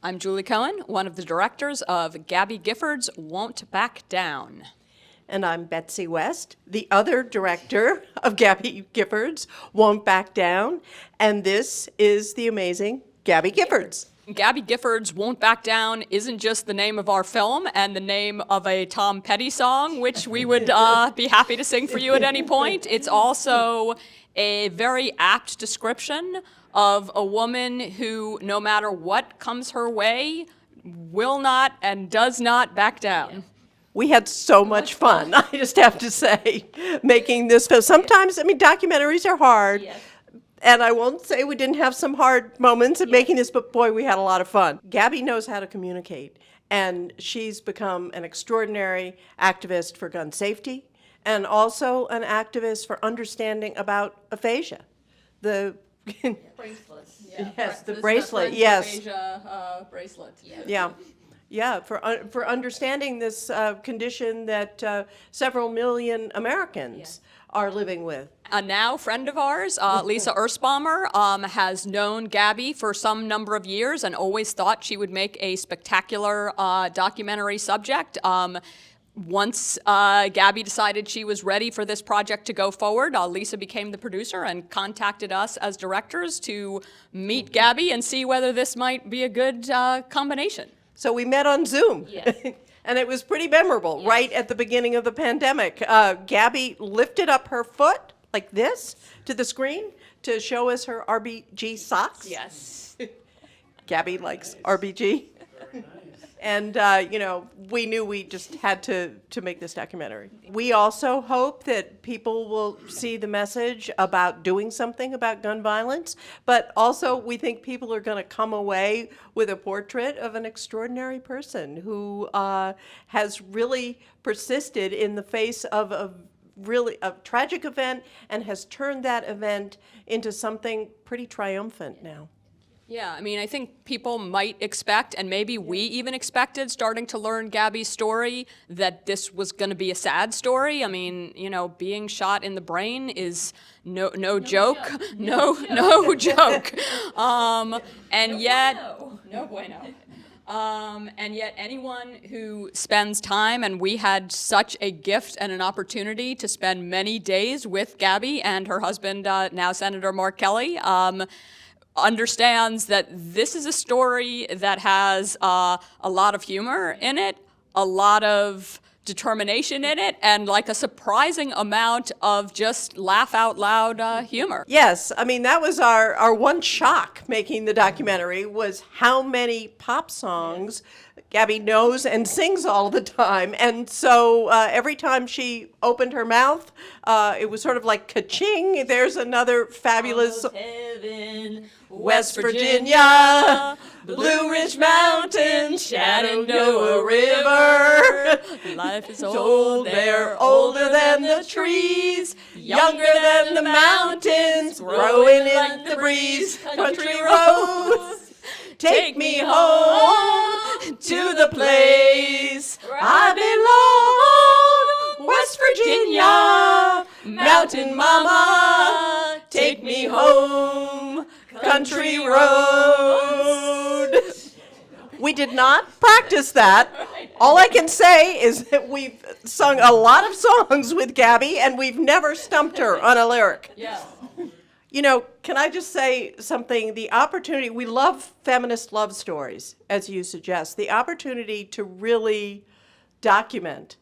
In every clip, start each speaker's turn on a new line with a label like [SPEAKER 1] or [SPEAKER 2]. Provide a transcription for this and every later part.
[SPEAKER 1] I'm Julie Cohen, one of the directors of Gabby Giffords Won't Back Down.
[SPEAKER 2] And I'm Betsy West, the other director of Gabby Giffords Won't Back Down. And this is the amazing Gabby Giffords.
[SPEAKER 1] Gabby Giffords Won't Back Down isn't just the name of our film and the name of a Tom Petty song, which we would be happy to sing for you at any point. It's also a very apt description of a woman who, no matter what comes her way, will not and does not back down.
[SPEAKER 2] We had so much fun, I just have to say, making this film. Sometimes, documentaries are hard. Yes. And I won't say we didn't have some hard moments in making this, but boy, we had a lot of fun. Gabby knows how to communicate, and she's become an extraordinary activist for gun safety, and also an activist for understanding about aphasia. The
[SPEAKER 1] bracelets.
[SPEAKER 2] Yes, the bracelet, yes.
[SPEAKER 1] Aphasia bracelet.
[SPEAKER 2] Yeah, for understanding this condition that several million Americans are living with.
[SPEAKER 1] A now friend of ours, Lisa Ersbaumer, has known Gabby for some number of years and always thought she would make a spectacular documentary subject. Once Gabby decided she was ready for this project to go forward, Lisa became the producer and contacted us as directors to meet Gabby and see whether this might be a good combination.
[SPEAKER 2] So we met on Zoom.
[SPEAKER 1] Yes.
[SPEAKER 2] And it was pretty memorable, right at the beginning of the pandemic. Gabby lifted up her foot like this to the screen to show us her RBG socks.
[SPEAKER 1] Yes.
[SPEAKER 2] Gabby likes RBG. And, we knew we just had to make this documentary. We also hope that people will see the message about doing something about gun violence, but also we think people are going to come away with a portrait of an extraordinary person who has really persisted in the face of a tragic event and has turned that event into something pretty triumphant now.
[SPEAKER 1] Yeah, I think people might expect, and maybe we even expected, starting to learn Gabby's story, that this was going to be a sad story. Being shot in the brain is no joke. No joke. And yet, no bueno. And yet anyone who spends time, and we had such a gift and an opportunity to spend many days with Gabby and her husband, now Senator Mark Kelly, understands that this is a story that has a lot of humor in it, a lot of determination in it, and like a surprising amount of just laugh out loud humor.
[SPEAKER 2] Yes, that was our one shock making the documentary, was how many pop songs Gabby knows and sings all the time. And so every time she opened her mouth, it was sort of like ka-ching, there's another fabulous
[SPEAKER 1] heaven,
[SPEAKER 2] West Virginia, Blue Ridge Mountains, Shenandoah River.
[SPEAKER 1] Life is old,
[SPEAKER 2] they're older than the trees, younger than the mountains, growing in the breeze. Country roads, take me home to the place I belong. West Virginia, Mountain Mama, take me home. Country road. We did not practice that. All I can say is that we've sung a lot of songs with Gabby, and we've never stumped her on a lyric.
[SPEAKER 1] Yeah.
[SPEAKER 2] Can I just say something? The opportunity, we love feminist love stories, as you suggest. The opportunity to really document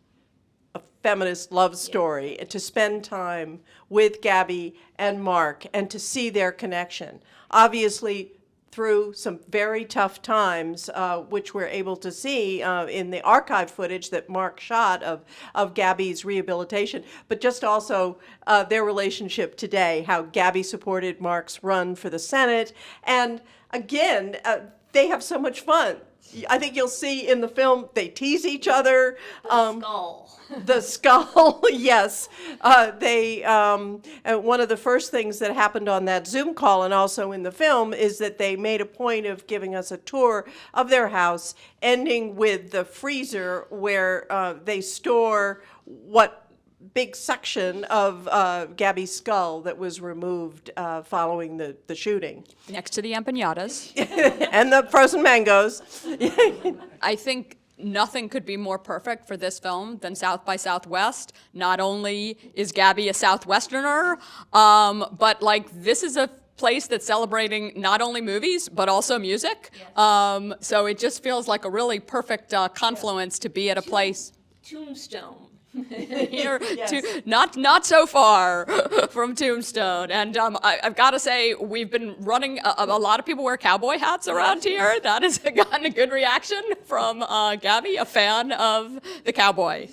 [SPEAKER 2] a feminist love story, and to spend time with Gabby and Mark, and to see their connection. Obviously, through some very tough times, which we're able to see in the archive footage that Mark shot of Gabby's rehabilitation, but just also their relationship today, how Gabby supported Mark's run for the Senate. And again, they have so much fun. I think you'll see in the film they tease each other. The skull, yes. One of the first things that happened on that Zoom call and also in the film is that they made a point of giving us a tour of their house, ending with the freezer where they store what big section of Gabby's skull that was removed following the shooting.
[SPEAKER 1] Next to the empanadas.
[SPEAKER 2] And the frozen mangoes.
[SPEAKER 1] I think nothing could be more perfect for this film than South by Southwest. Not only is Gabby a Southwesterner, but like this is a place that's celebrating not only movies but also music. So it just feels like a really perfect confluence to be at a place.
[SPEAKER 3] Tombstone.
[SPEAKER 1] Here,
[SPEAKER 2] Yes.
[SPEAKER 1] not so far from Tombstone, and I've got to say we've been running. A lot of people wear cowboy hats around here. That has gotten a good reaction from Gabby, a fan of the cowboy.